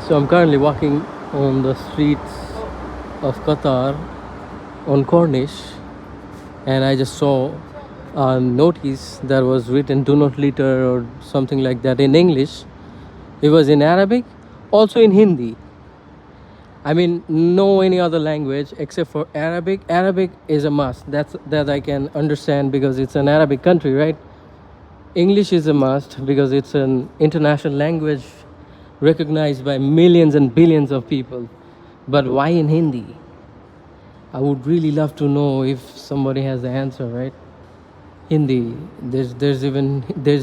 So I'm currently walking on the streets of Qatar on Corniche, and I just saw a notice that was written "Do not litter" or something like that in English. It was in Arabic, also in Hindi. I mean, no any other language except for Arabic. Arabic is a must. That I can understand because it's an Arabic country, right? English is a must because it's an international language recognized by millions and billions of people. But why in Hindi? I would really love to know if somebody has the answer, right? Hindi. There's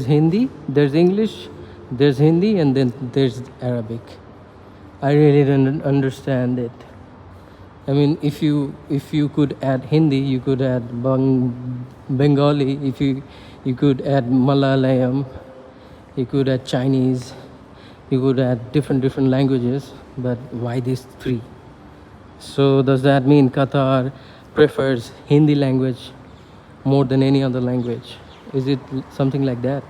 Hindi, there's English, there's Hindi, and then there's Arabic. I really don't understand it. I mean, if you could add Hindi, you could add Bengali. If you could add Malayalam, you could add Chinese, you could add different languages. But why these three? So does that mean Qatar prefers Hindi language more than any other language? Is it something like that?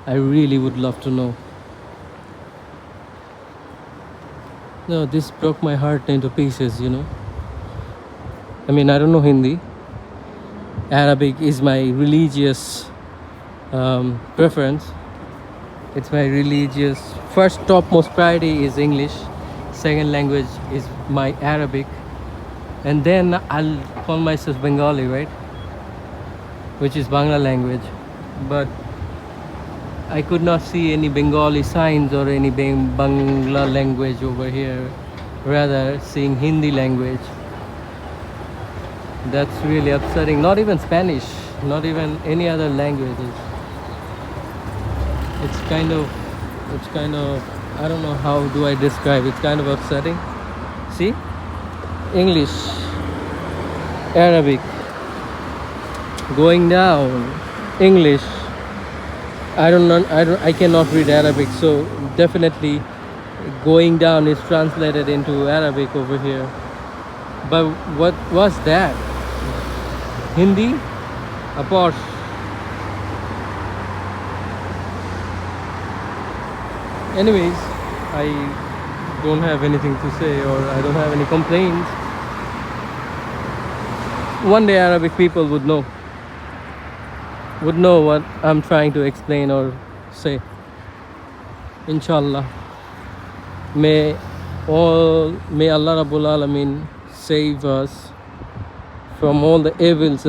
I really would love to know. No, this broke my heart into pieces, you know. I mean, I don't know Hindi. Arabic is my religious preference. It's my religious first topmost priority is English. Second language is my Arabic. And then I'll call myself Bengali, right? Which is Bangla language. But I could not see any Bengali signs or any Bangla language over here. Rather, seeing Hindi language. That's really upsetting. Not even Spanish, not even any other languages. It's kind of, I don't know how do I describe. It's kind of upsetting. See, English, Arabic, going down, English. I cannot read Arabic, so definitely going down is translated into Arabic over here. But what was that? Hindi? A Porsche. Anyways, I don't have anything to say, or I don't have any complaints. One day Arabic people would know what I'm trying to explain or say. Inshallah. May Allah Rabbul Alameen save us from all the evils